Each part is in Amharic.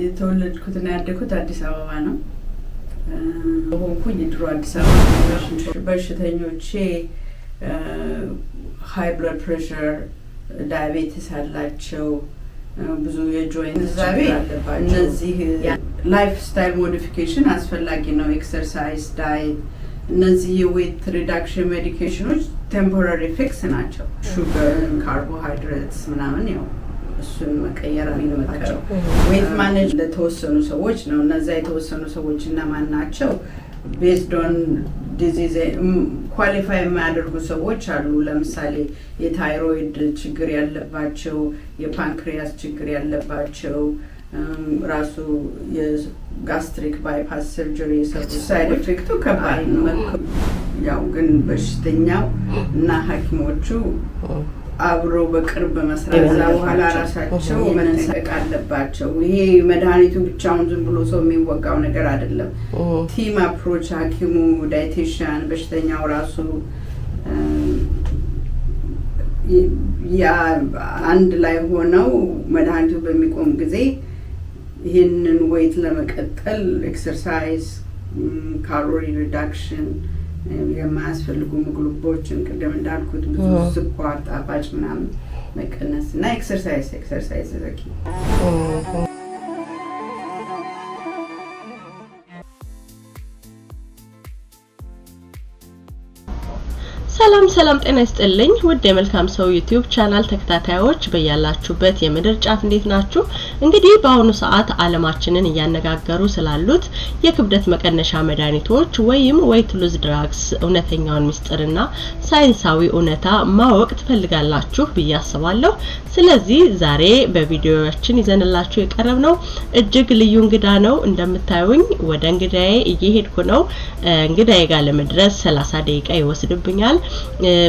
የተወለድኩትና ያደግኩት አዲስ አበባ ነው። ሆንኩኝ ድሮ አዲስ አበባ በሽተኞቼ ሃይ ብለድ ፕሬሸር ዳያቤቲስ አላቸው ብዙ የጆይንት ዛቤ እነዚህ ላይፍ ስታይል ሞዲፊኬሽን አስፈላጊ ነው ኤክሰርሳይዝ ዳይት እነዚህ የዌት ሪዳክሽን ሜዲኬሽኖች ቴምፖራሪ ፊክስ ናቸው ሹገር ካርቦሃይድሬትስ ምናምን ያው እሱን መቀየር አለባቸው ዌት ማኔጅ ለተወሰኑ ሰዎች ነው እነዛ የተወሰኑ ሰዎች እና ማን ናቸው based on disease ኳሊፋይ የሚያደርጉ ሰዎች አሉ ለምሳሌ የታይሮይድ ችግር ያለባቸው የፓንክሪያስ ችግር ያለባቸው ራሱ የጋስትሪክ ባይፓስ ሰርጀሪ ሳይድ ኢፌክቱ ከባድ ነው ያው ግን በሽተኛው እና ሐኪሞቹ አብሮ በቅርብ መስራት በኋላ ራሳቸው መነሳቅ አለባቸው ይሄ መድኃኒቱ ብቻውን ዝም ብሎ ሰው የሚወጋው ነገር አይደለም ቲም አፕሮች ሐኪሙ ዳይቲሽያን በሽተኛው ራሱ ያ አንድ ላይ ሆነው መድኃኒቱ በሚቆም ጊዜ ይሄንን ዌት ለመቀጠል ኤክሰርሳይዝ ካሎሪ ሪዳክሽን የማያስፈልጉ ምግቦችን ቅድም እንዳልኩት ብዙ ስኳር ጣፋጭ ምናምን መቀነስ እና ኤክሰርሳይዝ ዘኪ ሰላም ጤና ይስጥልኝ ውድ የመልካም ሰው ዩቲዩብ ቻናል ተከታታዮች በያላችሁበት የምድር ጫፍ እንዴት ናችሁ እንግዲህ በአሁኑ ሰዓት ዓለማችንን ያነጋገሩ ስላሉት የክብደት መቀነሻ መድኃኒቶች ወይም weight loss drugs እውነተኛውን ምስጢርና ሳይንሳዊ እውነታ ማወቅ ትፈልጋላችሁ ብያስባለሁ ስለዚህ ዛሬ በቪዲዮአችን ይዘንላችሁ የቀረብነው እጅግ ልዩ እንግዳ ነው እንደምታዩኝ ወደ እንግዳዬ እየሄድኩ ነው እንግዳዬ ጋር ለመድረስ 30 ደቂቃ ይወስድብኛል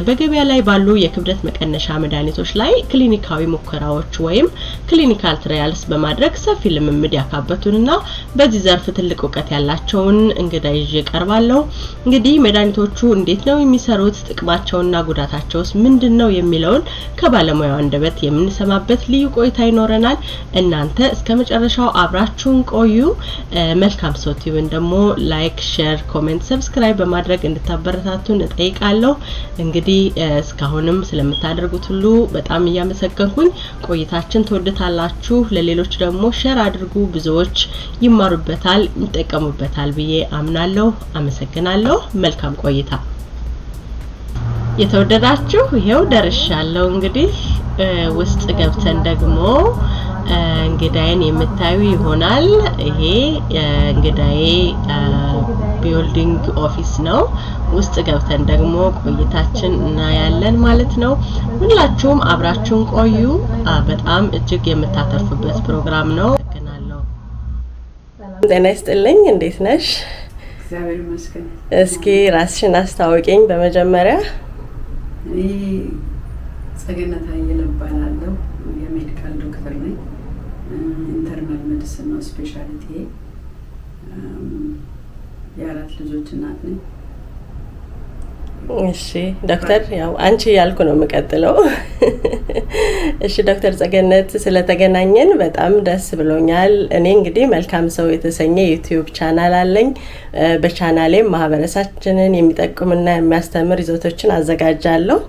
በገበያ ላይ ባሉ የክብደት መቀነሻ መድኃኒቶች ላይ ክሊኒካዊ ሙከራዎች ወይም ክሊኒካል ትራያልስ በማድረግ ሰፊ ልምምድ ያካበቱንና በዚህ ዘርፍ ትልቅ ዕውቀት ያላቸውን እንግዳ ይዤ ቀርባለሁ እንግዲህ መድኃኒቶቹ እንዴት ነው የሚሰሩት ጥቅማቸውና ጉዳታቸውስ ምንድነው የሚለውን ከባለሙያው አንደበት የምንሰማበት ልዩ ቆይታ ይኖረናል እናንተ እስከመጨረሻው አብራችሁን ቆዩ መልካም ሰው ቲዩብን ደግሞ ላይክ ሼር ኮሜንት ሰብስክራይብ በማድረግ እንድታበረታቱን እጠይቃለሁ እንግዲህ እስካሁንም ስለምታደርጉት ሁሉ በጣም ያመሰግንኩኝ ቆይታችን ተወደታላችሁ ለሌሎች ደግሞ ሼር አድርጉ ብዙዎች ይማሩበታል ይጠቀሙበታል ብዬ አምናለሁ አመሰግናለሁ መልካም ቆይታ የተወደዳችሁ ይሄው ደርሻለሁ እንግዲህ ውስጥ ገብተን ደግሞ እንግዳዬን የምታዩ ይሆናል ይሄ እንግዳዬ ቢልዲንግ ኦፊስ ነው ውስጥ ገብተን ደግሞ ቆይታችን እናያለን ማለት ነው ሁላችሁም አብራችሁን ቆዩ በጣም እጅግ የምታተርፉበት ፕሮግራም ነው ተከናለው ጤና ይስጥልኝ እንዴት ነሽ እግዚአብሔር ይመስገን እስኪ ራስሽን አስተዋውቂኝ በመጀመሪያ ጸገነት አየለባላለሁ የሜዲካል ዶክተር ነኝ ኢንተርናል ሜዲሲን ነው ስፔሻሊቲ የአራት ልጆች እናት ነኝ እሺ ዶክተር ያው አንቺ ያልኩ ነው መቀጥለው እሺ ዶክተር ጸገነት ስለተገናኘን በጣም ደስ ብሎኛል እኔ እንግዲህ መልካም ሰው የተሰኘ ዩቲዩብ ቻናል አለኝ በቻናሌ ማህበረሰባችንን የሚጠቅሙና የሚያስተምር ይዘቶችን አዘጋጃለሁ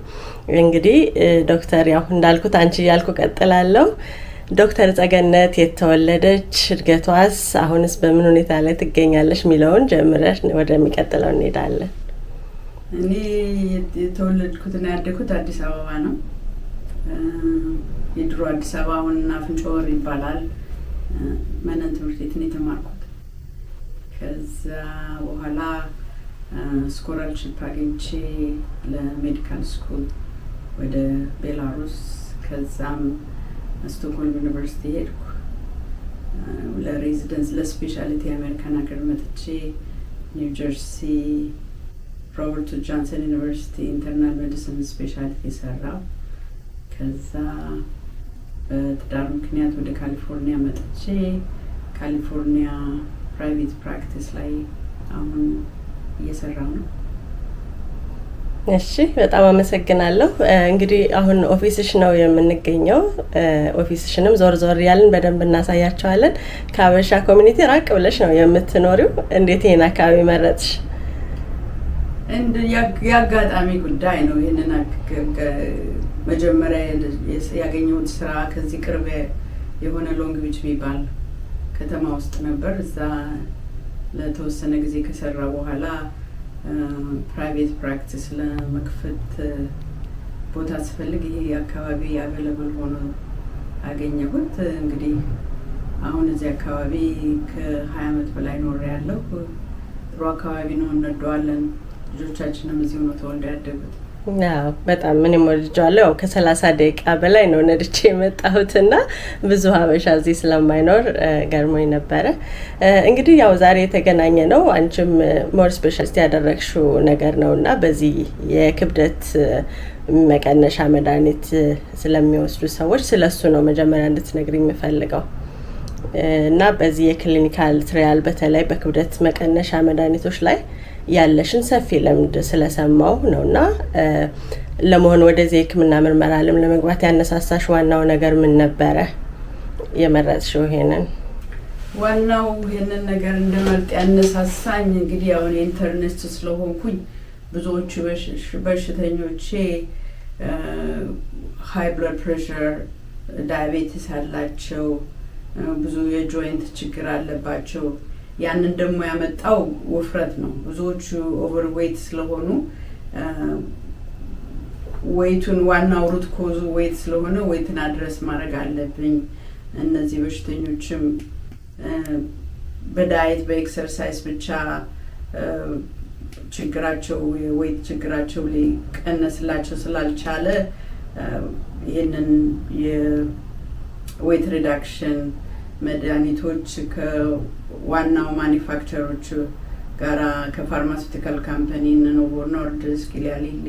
እንግዲህ ዶክተር ያው እንዳልኩት አንቺ ያልኩ ቀጥላለሁ ዶክተር ጸገነት የተወለደች እድገቷስ አሁንስ በምን ሁኔታ ላይ ትገኛለሽ ሚለውን ጀምረሽ ወደሚቀጥለው እንሄዳለን እኔ የተወለድኩትና ያደግኩት አዲስ አበባ ነው የድሮ አዲስ አበባውና ፍንጮር ይባላል መነን ትምህርት ቤት ነው የተማርኩት ከዛ በኋላ ስኮላርሺፕ አግኝቼ ለሜዲካል ስኩል ወደ ቤላሩስ ከዛም ስቶክሆልም ዩኒቨርሲቲ ሄድኩ ለሬዚደንስ ለስፔሻሊቲ አሜሪካን ሀገር መጥቼ ኒው ጀርሲ ሮበርት ጆንሰን ዩኒቨርሲቲ ኢንተርናል ሜዲሲን ስፔሻሊቲ ሰራው ከዛ በትዳር ምክንያት ወደ ካሊፎርኒያ መጥቼ ካሊፎርኒያ ፕራይቬት ፕራክቲስ ላይ አሁን እየሰራው ነው እሺ በጣም አመሰግናለሁ። እንግዲህ አሁን ኦፊስሽ ነው የምንገኘው። ኦፊስሽንም ዞር ዞር ያልን በደንብ እናሳያቸዋለን። ከሀበሻ ኮሚኒቲ ራቅ ብለሽ ነው የምትኖሪው። እንዴት ይሄን አካባቢ መረጥሽ? እንደ ያጋጣሚ ጉዳይ ነው። ይሄንን መጀመሪያ ያገኘሁት ስራ ከዚህ ቅርብ የሆነ ሎንግ ቢች የሚባል ከተማ ውስጥ ነበር። እዛ ለተወሰነ ጊዜ ከሰራ በኋላ ፕራይቬት ፕራክቲስ ለመክፈት ቦታ ስፈልግ ይሄ አካባቢ አቬለብል ሆኖ አገኘሁት። እንግዲህ አሁን እዚህ አካባቢ ከ20 ዓመት በላይ ኖሬያለሁ። ጥሩ አካባቢ ነው፣ እንወደዋለን። ልጆቻችንም እዚሁ ነው ተወልደው ያደጉት። በጣም ምንም ወልጃለሁ። ከ30 ደቂቃ በላይ ነው ነድቼ የመጣሁትና ብዙ ሀበሻ እዚህ ስለማይኖር ገርሞኝ ነበረ። እንግዲህ ያው ዛሬ የተገናኘ ነው አንቺም ሞር ስፔሻሊስት ያደረግሽው ነገር ነውና በዚህ የክብደት መቀነሻ መድኃኒት ስለሚወስዱ ሰዎች ስለሱ ነው መጀመሪያ እንድትነግሪኝ የምፈልገው። እና በዚህ የክሊኒካል ትሪያል በተለይ በክብደት መቀነሻ መድኃኒቶች ላይ ያለሽን ሰፊ ልምድ ስለሰማው ነውና ለመሆን ወደዚህ የሕክምና ምርመራ ዓለም ለመግባት ያነሳሳሽ ዋናው ነገር ምን ነበረ? የመረጥሽው ይሄንን ዋናው ይሄንን ነገር እንደመርጥ ያነሳሳኝ እንግዲህ አሁን ኢንተርኔት ስለሆንኩኝ ብዙዎቹ በሽተኞቼ ሃይ ብለድ ፕሬሸር፣ ዳያቤቲስ አላቸው፣ ብዙ የጆይንት ችግር አለባቸው። ያንን ደግሞ ያመጣው ውፍረት ነው። ብዙዎቹ ኦቨርዌይት ስለሆኑ ዌይቱን ዋናው ሩት ኮዙ ዌይት ስለሆነ ዌይትን አድረስ ማድረግ አለብኝ። እነዚህ በሽተኞችም በዳይት በኤክሰርሳይዝ ብቻ ችግራቸው የዌይት ችግራቸው ሊቀነስላቸው ስላልቻለ ይህንን የዌይት ሪዳክሽን መድኃኒቶች ከዋናው ማኒፋክቸሮች ጋራ ከፋርማሲውቲካል ካምፓኒ ኖቮ ኖርዲስክ፣ ኢሊሊ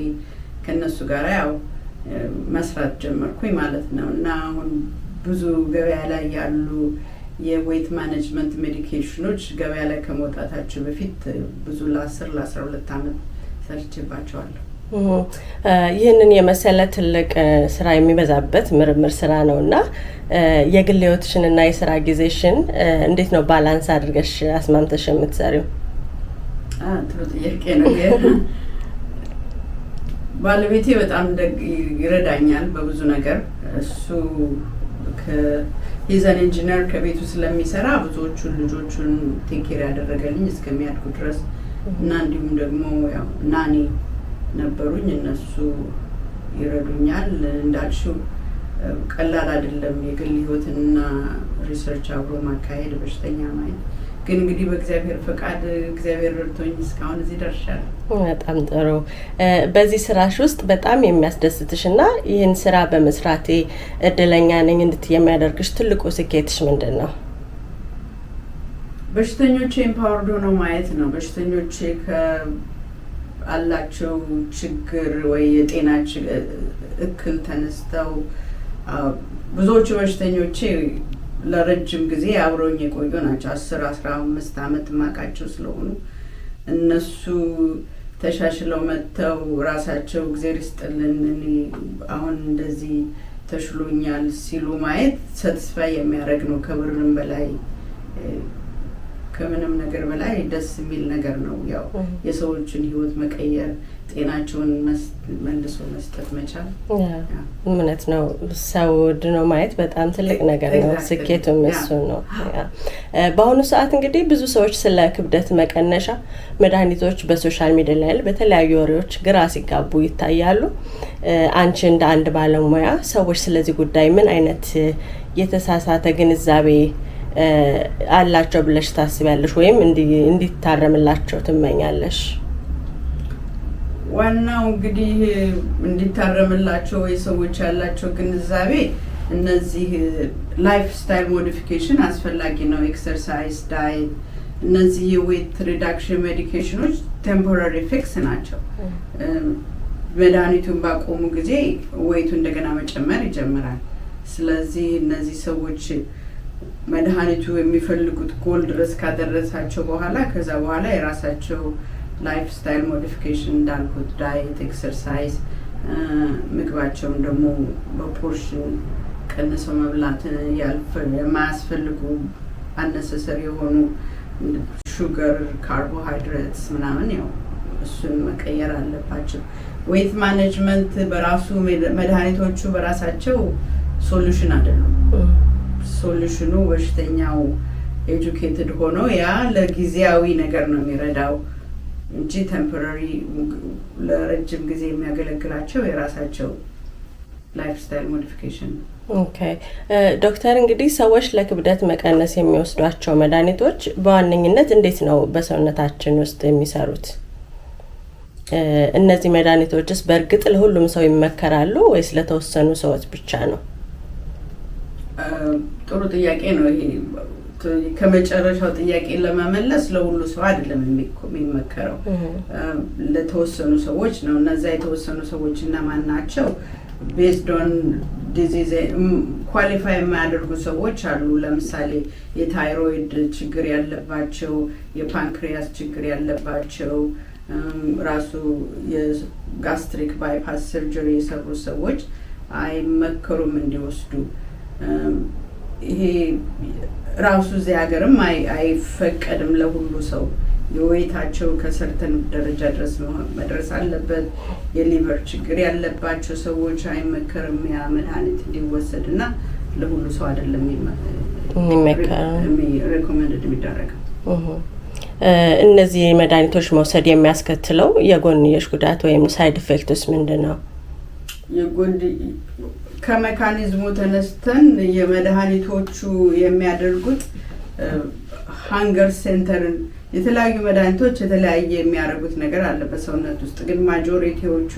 ከነሱ ጋራ ያው መስራት ጀመርኩኝ ማለት ነው። እና አሁን ብዙ ገበያ ላይ ያሉ የዌይት ማኔጅመንት ሜዲኬሽኖች ገበያ ላይ ከመውጣታቸው በፊት ብዙ ለ10-12 ዓመት ሰርቼባቸዋለሁ። ይህንን የመሰለ ትልቅ ስራ የሚበዛበት ምርምር ስራ ነውና የግል ህይወትሽንና የስራ ጊዜሽን እንዴት ነው ባላንስ አድርገሽ አስማምተሽ የምትሰሪው? ጥሩ ጥያቄ ነው። ባለቤቴ በጣም ይረዳኛል በብዙ ነገር። እሱ ከሂዘን ኢንጂነር ከቤቱ ስለሚሰራ ብዙዎቹን ልጆቹን ቴኬር ያደረገልኝ እስከሚያድጉ ድረስ እና እንዲሁም ደግሞ ያው ናኒ ነበሩኝ፣ እነሱ ይረዱኛል። እንዳልሽው ቀላል አይደለም የግል ህይወትና ሪሰርች አብሮ ማካሄድ፣ በሽተኛ ማየት። ግን እንግዲህ በእግዚአብሔር ፈቃድ እግዚአብሔር ረድቶኝ እስካሁን እዚህ ደርሻለሁ። በጣም ጥሩ። በዚህ ስራሽ ውስጥ በጣም የሚያስደስትሽና ይህን ስራ በመስራቴ እድለኛ ነኝ እንድትይ የሚያደርግሽ ትልቁ ስኬትሽ ምንድን ነው? በሽተኞቼ ኤምፓወርድ ሆነው ማየት ነው። በሽተኞቼ አላቸው ችግር ወይ የጤና እክል ተነስተው ብዙዎቹ በሽተኞቼ ለረጅም ጊዜ አብረውኝ የቆዩ ናቸው። 10-15 ዓመት ማቃቸው ስለሆኑ እነሱ ተሻሽለው መጥተው ራሳቸው እግዚአብሔር ይስጥልን እኔ አሁን እንደዚህ ተሽሎኛል ሲሉ ማየት ሳቲስፋይ የሚያደርግ ነው። ከብርም በላይ ከምንም ነገር በላይ ደስ የሚል ነገር ነው። ያው የሰዎችን ህይወት መቀየር፣ ጤናቸውን መልሶ መስጠት መቻል እውነት ነው። ሰው ድኖ ማየት በጣም ትልቅ ነገር ነው። ስኬቱም እሱ ነው። በአሁኑ ሰዓት እንግዲህ ብዙ ሰዎች ስለ ክብደት መቀነሻ መድኃኒቶች በሶሻል ሚዲያ ላይ በተለያዩ ወሬዎች ግራ ሲጋቡ ይታያሉ። አንቺ እንደ አንድ ባለሙያ ሰዎች ስለዚህ ጉዳይ ምን አይነት የተሳሳተ ግንዛቤ አላቸው ብለሽ ታስቢያለሽ ወይም እንዲታረምላቸው ትመኛለሽ? ዋናው እንግዲህ እንዲታረምላቸው የሰዎች ያላቸው ግንዛቤ እነዚህ ላይፍ ስታይል ሞዲፊኬሽን አስፈላጊ ነው። ኤክሰርሳይዝ፣ ዳይት፣ እነዚህ የዌት ሪዳክሽን ሜዲኬሽኖች ቴምፖራሪ ፊክስ ናቸው። መድኃኒቱን ባቆሙ ጊዜ ዌይቱ እንደገና መጨመር ይጀምራል። ስለዚህ እነዚህ ሰዎች መድኃኒቱ የሚፈልጉት ጎል ድረስ ካደረሳቸው በኋላ ከዛ በኋላ የራሳቸው ላይፍ ስታይል ሞዲፊኬሽን እንዳልኩት ዳይት፣ ኤክሰርሳይዝ፣ ምግባቸውን ደግሞ በፖርሽን ቀንሰው መብላት፣ የማያስፈልጉ አነሰሰሪ የሆኑ ሹገር፣ ካርቦሃይድሬትስ ምናምን ያው እሱን መቀየር አለባቸው። ዌት ማኔጅመንት በራሱ መድኃኒቶቹ በራሳቸው ሶሉሽን አይደሉም። ሶሉሽኑ በሽተኛው ኤጁኬትድ ሆኖ ያ ለጊዜያዊ ነገር ነው የሚረዳው እንጂ ቴምፖራሪ ለረጅም ጊዜ የሚያገለግላቸው የራሳቸው ላይፍ ስታይል ሞዲፊኬሽን ነው። ኦኬ ዶክተር፣ እንግዲህ ሰዎች ለክብደት መቀነስ የሚወስዷቸው መድኃኒቶች በዋነኝነት እንዴት ነው በሰውነታችን ውስጥ የሚሰሩት? እነዚህ መድኃኒቶችስ በእርግጥ ለሁሉም ሰው ይመከራሉ ወይስ ለተወሰኑ ሰዎች ብቻ ነው? ጥሩ ጥያቄ ነው ይሄ። ከመጨረሻው ጥያቄ ለመመለስ ለሁሉ ሰው አይደለም የሚመከረው፣ ለተወሰኑ ሰዎች ነው። እነዛ የተወሰኑ ሰዎች እነማን ናቸው? ቤዝድ ኦን ዲዚዝ ኳሊፋይ የማያደርጉ ሰዎች አሉ። ለምሳሌ የታይሮይድ ችግር ያለባቸው፣ የፓንክሪያስ ችግር ያለባቸው፣ ራሱ የጋስትሪክ ባይፓስ ሰርጀሪ የሰሩ ሰዎች አይመከሩም እንዲወስዱ። ይሄ ራሱ እዚህ ሀገርም አይፈቀድም ለሁሉ ሰው። የወይታቸው ከሰርተን ደረጃ ድረስ መድረስ አለበት። የሊቨር ችግር ያለባቸው ሰዎች አይመከርም ያ መድኃኒት እንዲወሰድ እና ለሁሉ ሰው አይደለም ሬኮመንድድ የሚደረገው። እነዚህ መድኃኒቶች መውሰድ የሚያስከትለው የጎንዮሽ ጉዳት ወይም ሳይድ ኢፌክትስ ምንድን ነው? ከሜካኒዝሙ ተነስተን የመድኃኒቶቹ የሚያደርጉት ሃንገር ሴንተርን የተለያዩ መድኃኒቶች የተለያየ የሚያደርጉት ነገር አለ በሰውነት ውስጥ። ግን ማጆሪቲዎቹ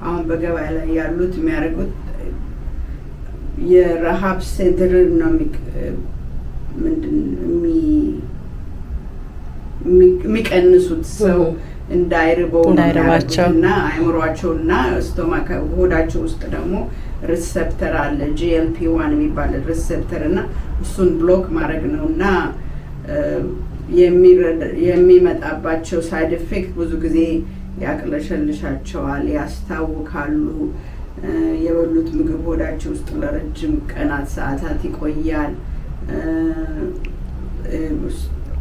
አሁን በገበያ ላይ ያሉት የሚያደርጉት የረሃብ ሴንተርን ነው የሚቀንሱት ሰው እንዳይርባቸው እና አይምሯቸውና ስቶማክ ሆዳቸው ውስጥ ደግሞ ሪሴፕተር አለ GLP-1 የሚባል ሪሴፕተር እና እሱን ብሎክ ማድረግ ነው እና የሚመጣባቸው ሳይድ ኢፌክት ብዙ ጊዜ ያቅለሸልሻቸዋል፣ ያስታውካሉ። የበሉት ምግብ ሆዳቸው ውስጥ ለረጅም ቀናት ሰዓታት ይቆያል።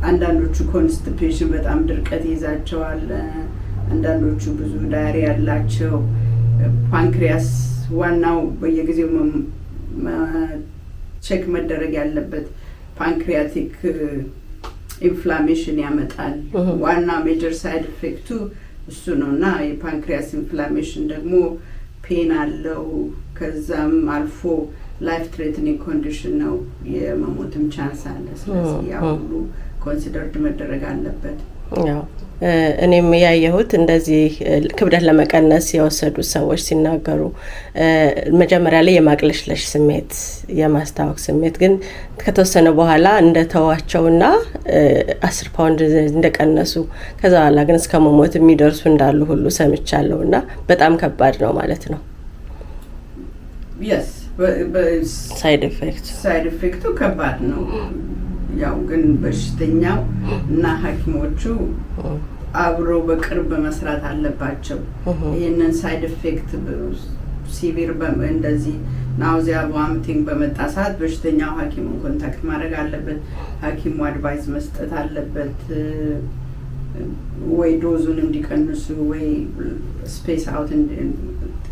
አንዳንዶቹ ኮንስቲፔሽን በጣም ድርቀት ይዛቸዋል። አንዳንዶቹ ብዙ ዳይሪ ያላቸው። ፓንክሪያስ ዋናው በየጊዜው ቼክ መደረግ ያለበት ፓንክሪያቲክ ኢንፍላሜሽን ያመጣል። ዋና ሜጀር ሳይድ ኢፌክቱ እሱ ነው እና የፓንክሪያስ ኢንፍላሜሽን ደግሞ ፔን አለው። ከዛም አልፎ ላይፍ ትሬትኒንግ ኮንዲሽን ነው፣ የመሞትም ቻንስ አለ። ስለዚህ ያ ሁሉ ኮንሲደርድ መደረግ አለበት። እኔም ያየሁት እንደዚህ ክብደት ለመቀነስ የወሰዱት ሰዎች ሲናገሩ መጀመሪያ ላይ የማቅለሽለሽ ስሜት፣ የማስታወክ ስሜት ግን ከተወሰነ በኋላ እንደተዋቸውና 10 ፓውንድ እንደቀነሱ ከዛ በኋላ ግን እስከ መሞት የሚደርሱ እንዳሉ ሁሉ ሰምቻለሁ እና በጣም ከባድ ነው ማለት ነው። yes ሳይድ ኢፌክቱ ከባድ ነው። ያው ግን በሽተኛው እና ሐኪሞቹ አብረው በቅርብ መስራት አለባቸው። ይህንን ሳይድ ኢፌክት ሲቪር እንደዚህ ናውዚያ ቮሚቲንግ በመጣ ሰዓት በሽተኛው ሐኪሙን ኮንታክት ማድረግ አለበት። ሐኪሙ አድቫይስ መስጠት አለበት፣ ወይ ዶዙን እንዲቀንሱ ወይ ስፔስ አውት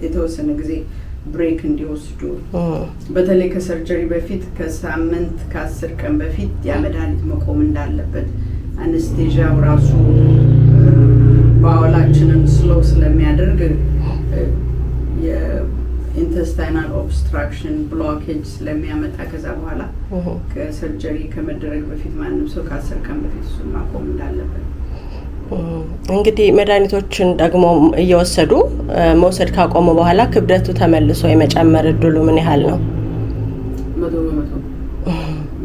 የተወሰነ ጊዜ ብሬክ እንዲወስዱ። በተለይ ከሰርጀሪ በፊት ከሳምንት ከ10 ቀን በፊት ያ መድኃኒት መቆም እንዳለበት። አነስቴዣው ራሱ ባውላችንን ስሎው ስለሚያደርግ የኢንተስታይናል ኦብስትራክሽን ብሎኬጅ ስለሚያመጣ ከዛ በኋላ ከሰርጀሪ ከመደረግ በፊት ማንም ሰው ከ10 ቀን በፊት እሱን ማቆም እንዳለበት። እንግዲህ መድኃኒቶችን ደግሞ እየወሰዱ መውሰድ ካቆሙ በኋላ ክብደቱ ተመልሶ የመጨመር እድሉ ምን ያህል ነው?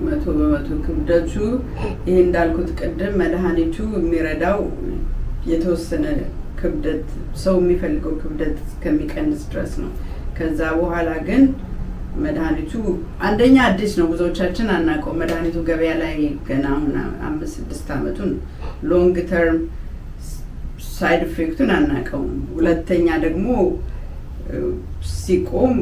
100% ክብደቱ ይሄ እንዳልኩት ቅድም መድኃኒቱ የሚረዳው የተወሰነ ክብደት ሰው የሚፈልገው ክብደት እስከሚቀንስ ድረስ ነው። ከዛ በኋላ ግን መድኃኒቱ አንደኛ አዲስ ነው፣ ብዙዎቻችን አናውቀው። መድኃኒቱ ገበያ ላይ ገና አሁን 5-6 ዓመቱን ሎንግ ተርም ሳይድ ኢፌክቱን አናውቀውም። ሁለተኛ ደግሞ ሲቆም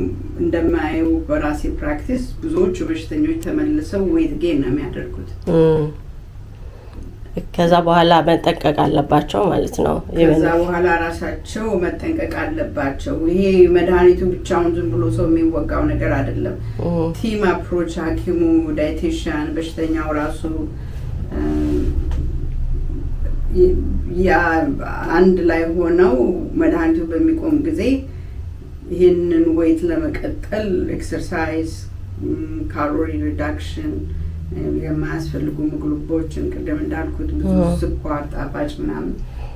እንደማየው በራሴ ፕራክቲስ ብዙዎቹ በሽተኞች ተመልሰው ዌይት ጌን ነው የሚያደርጉት። ከዛ በኋላ መጠንቀቅ አለባቸው ማለት ነው። ከዛ በኋላ ራሳቸው መጠንቀቅ አለባቸው። ይሄ መድኃኒቱ ብቻውን ዝም ብሎ ሰው የሚወጋው ነገር አይደለም። ቲም አፕሮች ሐኪሙ፣ ዳይቴሽያን፣ በሽተኛው ራሱ ያ አንድ ላይ ሆነው መድኃኒቱ በሚቆም ጊዜ ይህንን ዌይት ለመቀጠል ኤክሰርሳይዝ፣ ካሎሪ ሪዳክሽን፣ የማያስፈልጉ ምግቦችን ቅድም እንዳልኩት ብዙ ስኳር፣ ጣፋጭ ምናምን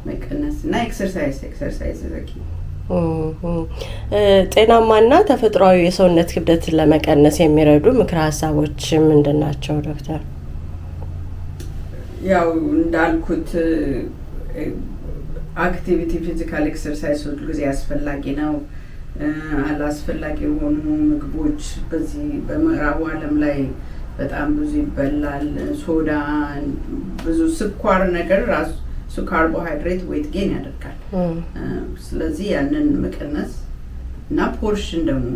መቀነስ እና ኤክሰርሳይዝ ዘኪ ጤናማና ተፈጥሯዊ የሰውነት ክብደትን ለመቀነስ የሚረዱ ምክረ ሀሳቦች ምንድን ናቸው ዶክተር? ያው እንዳልኩት አክቲቪቲ ፊዚካል ኤክሰርሳይዝ ሁሉ ጊዜ አስፈላጊ ነው። አላስፈላጊ የሆኑ ምግቦች በዚህ በምዕራቡ ዓለም ላይ በጣም ብዙ ይበላል። ሶዳ፣ ብዙ ስኳር ነገር ራሱ ካርቦሃይድሬት ዌይት ጌን ያደርጋል። ስለዚህ ያንን መቀነስ እና ፖርሽን ደግሞ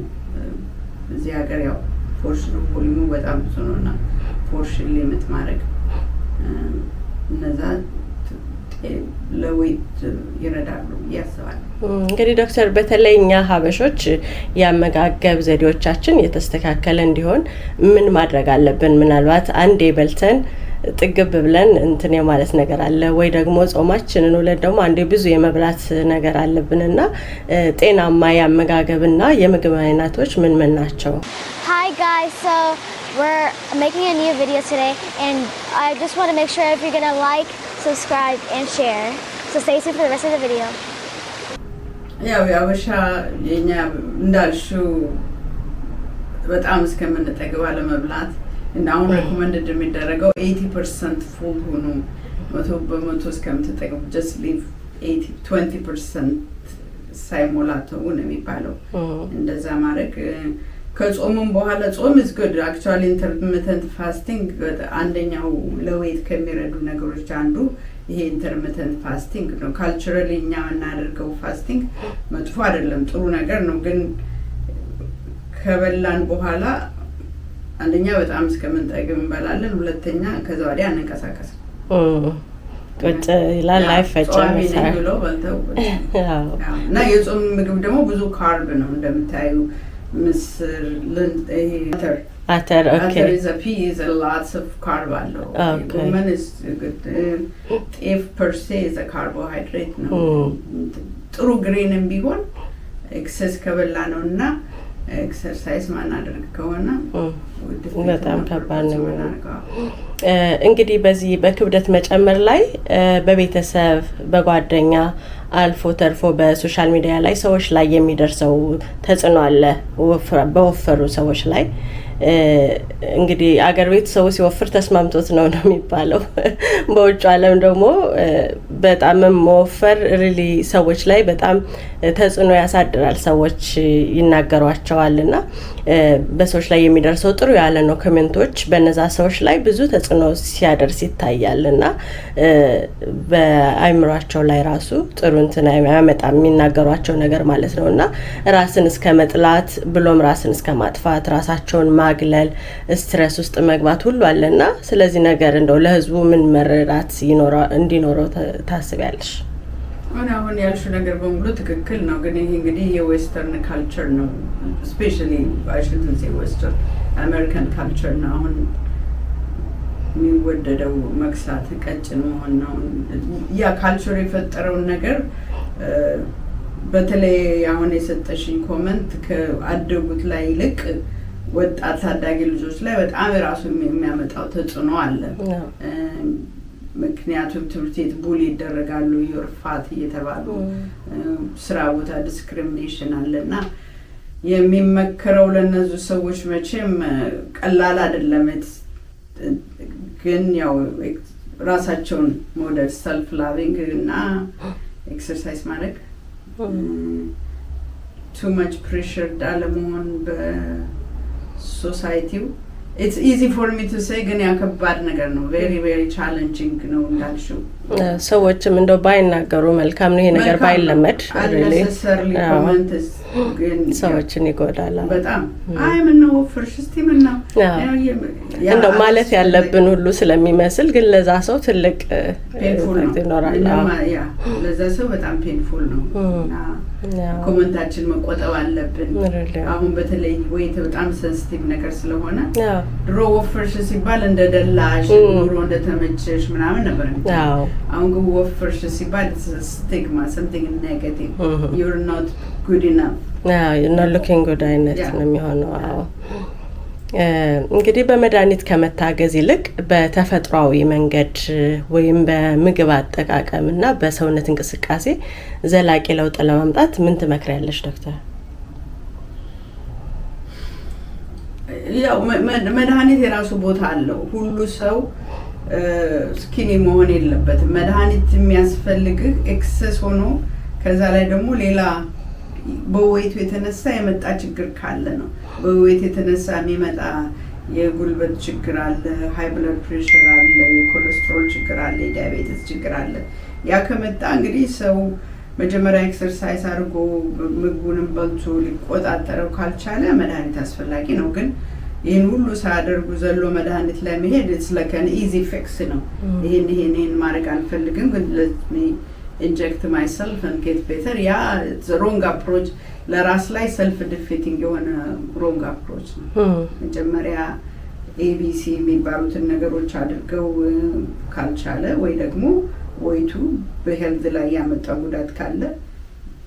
እዚህ ሀገር ያው ፖርሽን ቮሊዩሙ በጣም ብዙ ነው እና ፖርሽን ሊሚት ማድረግ እነዛ ለዌይት ይረዳሉ ያስባል። እንግዲህ ዶክተር በተለይ እኛ ሀበሾች ያመጋገብ ዘዴዎቻችን የተስተካከለ እንዲሆን ምን ማድረግ አለብን? ምናልባት አንዴ በልተን ጥግብ ብለን እንትን የማለት ነገር አለ ወይ ደግሞ ጾማችንን ውለን ደግሞ አንዴ ብዙ የመብላት ነገር አለብንና ጤናማ ያመጋገብና የምግብ አይነቶች ምን ምን ናቸው? Hi guys, so we're making a new video today and I just want to make sure if you're going to like, subscribe and share. So stay tuned for the rest of the video. ያው ያበሻ የኛ እንዳልሽው በጣም እስከምንጠግብ አለመብላት እና አሁን ሪኮመንድድ የሚደረገው 80% ፉል ሆኖ 100% እስከምትጠግብ just leave 20% ሳይሞላ ተው ነው የሚባለው። እንደዛ ማድረግ ከጾሙም በኋላ ጾም is good actually intermittent fasting አንደኛው ለዌት ከሚረዱ ነገሮች አንዱ ይሄ intermittent fasting ነው። ካልቸራሊ እኛ እናደርገው ፋስቲንግ መጥፎ አይደለም፣ ጥሩ ነገር ነው። ግን ከበላን በኋላ አንደኛ በጣም እስከምንጠግብ እንበላለን፣ ሁለተኛ ከዛ ወዲያ አንንቀሳቀስም። ቁጭ ይላል አይፈጭም ብሎ በልተው እና የጾም ምግብ ደግሞ ብዙ ካርብ ነው እንደምታዩ ምስር፣ አተር is a pea is a lots of carb አለው። ጎመን is good. ጤፍ per se is a carbohydrate ነው። ጥሩ ግሬንም ቢሆን ኤክሰስ ከበላ ነውና ኤክሰርሳይዝ ማናደርግ ከሆነ በጣም ከባድ ነው። እንግዲህ በዚህ በክብደት መጨመር ላይ በቤተሰብ በጓደኛ አልፎ ተርፎ በሶሻል ሚዲያ ላይ ሰዎች ላይ የሚደርሰው ተጽዕኖ አለ በወፈሩ ሰዎች ላይ። እንግዲህ አገር ቤት ሰው ሲወፍር ተስማምቶት ነው የሚባለው። በውጭ ዓለም ደግሞ በጣም መወፈር ሪሊ ሰዎች ላይ በጣም ተጽዕኖ ያሳድራል። ሰዎች ይናገሯቸዋልና በሰዎች ላይ የሚደርሰው ጥሩ ያለ ነው ኮሜንቶች በነዛ ሰዎች ላይ ብዙ ተጽዕኖ ሲያደርስ ይታያልና በአይምሯቸው ላይ ራሱ ጥሩ እንትን ያመጣም የሚናገሯቸው ነገር ማለት ነውና ራስን እስከ መጥላት ብሎም ራስን እስከ ማጥፋት ራሳቸውን ማግለል ስትረስ ውስጥ መግባት ሁሉ አለና ስለዚህ ነገር እንደው ለህዝቡ ምን መረዳት እንዲኖረው ታስቢያለሽ? አሁን ያልሽው ነገር በሙሉ ትክክል ነው። ግን ይሄ እንግዲህ የዌስተርን ካልቸር ነው። ስፔሻሊ I shouldn't say western American culture ነው። አሁን የሚወደደው መክሳት፣ ቀጭን መሆን ነው። ያ ካልቸር የፈጠረውን ነገር በተለይ አሁን የሰጠሽኝ ኮመንት ከአደጉት ላይ ይልቅ ወጣት ታዳጊ ልጆች ላይ በጣም ራሱ የሚያመጣው ተጽዕኖ አለ። ምክንያቱም ትምህርት ቤት ቡሊ ይደረጋሉ፣ ይርፋት እየተባሉ ስራ ቦታ ዲስክሪሚኔሽን አለና የሚመከረው ለነዚህ ሰዎች መቼም ቀላል አይደለም። ግን ያው ራሳቸውን ሞዴል ሰልፍ ላቪንግ እና ኤክሰርሳይዝ ማድረግ too much pressure አለመሆን በሶሳይቲው it's easy for me to say ግን ያከባድ ነገር ነው very very challenging ነው እንዳልሽው ሰዎችም እንደው ባይናገሩ መልካም ነው ይሄ ነገር ባይለመድ unnecessarily comments ግን ሰዎችን ይጎዳል በጣም አይም ነው ፍርሽስቲ ምን ነው እንደው ማለት ያለብን ሁሉ ስለሚመስል ግን ለዛ ሰው ትልቅ painful ነው ያ ለዛ ሰው በጣም painful ነው ኮሜንታችን መቆጠብ አለብን አሁን በተለይ ወይ በጣም ሴንሲቲቭ ነገር ስለሆነ ድሮ ወፍርሽ ሲባል እንደ ደላሽ ኑሮ እንደ ተመቸሽ ምናምን ነበር አሁን ግን ወፍርሽ ሲባል ስቲግማ something negative you're not good enough you're not looking good አይነት ነው የሚሆነው እንግዲህ በመድኃኒት ከመታገዝ ይልቅ በተፈጥሯዊ መንገድ ወይም በምግብ አጠቃቀምና በሰውነት እንቅስቃሴ ዘላቂ ለውጥ ለማምጣት ምን ትመክሪያለሽ ዶክተር? ያው መድኃኒት የራሱ ቦታ አለው ሁሉ ሰው ስኪኒ መሆን የለበትም መድኃኒት የሚያስፈልግህ ኤክሰስ ሆኖ ከዛ ላይ ደግሞ ሌላ በወይቱ የተነሳ የመጣ ችግር ካለ ነው በወይት የተነሳ የሚመጣ የጉልበት ችግር አለ ሃይ ብለድ ፕሬሸር አለ የኮሌስትሮል ችግር አለ የዲያቤቲስ ችግር አለ ያ ከመጣ እንግዲህ ሰው መጀመሪያ ኤክሰርሳይዝ አድርጎ ምግቡንም በልቶ ሊቆጣጠረው ካልቻለ መድኃኒት አስፈላጊ ነው ግን ይሄን ሁሉ ሳያደርጉ ዘሎ መድኃኒት ላይ መሄድ it's like an easy fix ነው ይሄን ማድረግ አልፈልግም ግን let me inject myself and get better yeah it's a wrong approach ለራስ ላይ self defeating የሆነ wrong approach ነው መጀመሪያ ABC የሚባሉትን ነገሮች አድርገው ካልቻለ ወይ ደግሞ ወይቱ በሄልዝ ላይ ያመጣው ጉዳት ካለ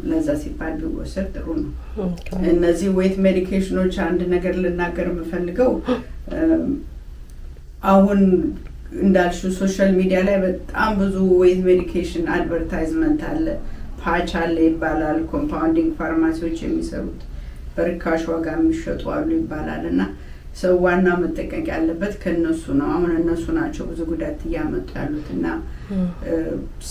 ለዛ ሲባል ቢወሰድ ጥሩ ነው እነዚህ ዌት ሜዲኬሽኖች አንድ ነገር ልናገር የምፈልገው አሁን እንዳልሹ ሶሻል ሚዲያ ላይ በጣም ብዙ ዌት ሜዲኬሽን አድቨርታይዝመንት አለ ፓች አለ ይባላል ኮምፓውንዲንግ ፋርማሲዎች የሚሰሩት በርካሽ ዋጋ የሚሸጡ አሉ ይባላልና ሰው ዋና መጠንቀቅ ያለበት ከነሱ ነው አሁን እነሱ ናቸው ብዙ ጉዳት ያመጡ ያሉትና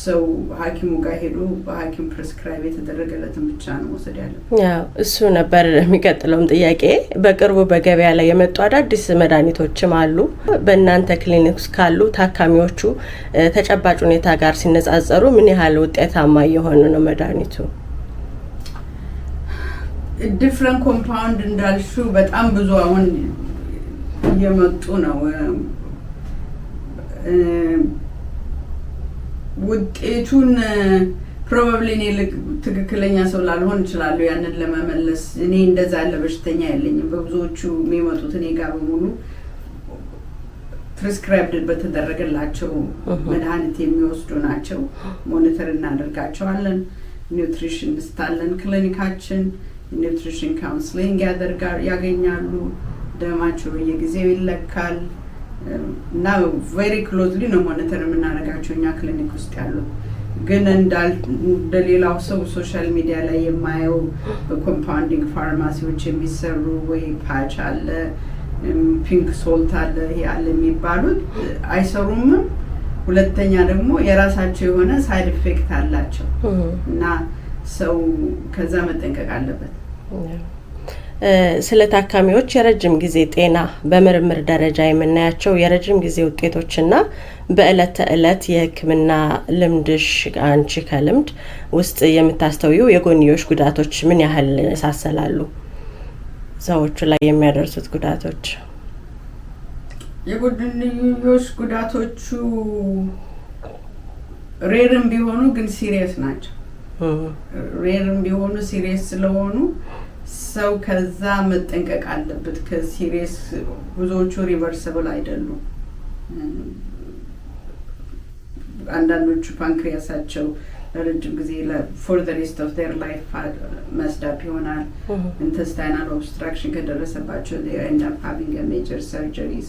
ሰው ሐኪሙ ጋር ሄዶ በሐኪም ፕሪስክራይብ የተደረገለትን ብቻ ነው ወሰድ ያለው ያው እሱ ነበር የሚቀጥለውም ጥያቄ በቅርቡ በገበያ ላይ የመጡ አዳዲስ መድኃኒቶችም አሉ በእናንተ ክሊኒክስ ካሉ ታካሚዎቹ ተጨባጭ ሁኔታ ጋር ሲነጻጸሩ ምን ያህል ውጤታማ የሆኑ ነው መድኃኒቱ ዲፍረንት ኮምፓውንድ እንዳልሹ በጣም ብዙ አሁን የመጡ ነው ውጤቱን probably እኔ ትክክለኛ ሰው ላልሆን ይችላል ያንን ለመመለስ እኔ እንደዛ ያለ በሽተኛ የለኝም በብዙዎቹ የሚመጡት እኔ ጋር በሙሉ ፕሪስክራይብድ በተደረገላቸው መድኃኒት የሚወስዱ ናቸው ሞኒተር እናደርጋቸዋለን ኒውትሪሽኒስት አለን ክሊኒካችን ኒውትሪሽን ካውንስሊንግ ያገኛሉ ደማቸው በየጊዜው ይለካል እና very closely ነው ሞኒተር የምናደርጋቸው እኛ ክሊኒክ ውስጥ ያሉ ግን እንደሌላው ሰው ሶሻል ሚዲያ ላይ የማየው በኮምፓውንዲንግ ፋርማሲዎች የሚሰሩ ወይ ፓች አለ ፒንክ ሶልት አለ ያለ የሚባሉት አይሰሩም ሁለተኛ ደግሞ የራሳቸው የሆነ ሳይድ ኢፌክት አላቸው እና ሰው ከዛ መጠንቀቅ አለበት ስለ ታካሚዎች የረጅም ጊዜ ጤና በምርምር ደረጃ የምናያቸው የረጅም ጊዜ ውጤቶችና በእለት ተእለት የሕክምና ልምድሽ አንቺ ከልምድ ውስጥ የምታስተውዩ የጎንዮሽ ጉዳቶች ምን ያህል ያሳሰላሉ ሰዎቹ ላይ የሚያደርሱት ጉዳቶች የጎንዮሽ ጉዳቶቹ ሬርም ቢሆኑ ግን ሲሪየስ ናቸው ሬርም ቢሆኑ ሲሪየስ ስለሆኑ ሰው ከዛ መጠንቀቅ አለበት ከሲሪየስ ብዙዎቹ ሪቨርሲብል አይደሉም አንዳንዶቹ ፓንክሪያሳቸው ለረጅም ጊዜ for the rest of their life messed up ይሆናል intestinal obstruction ከደረሰባቸው they end up having a major surgeries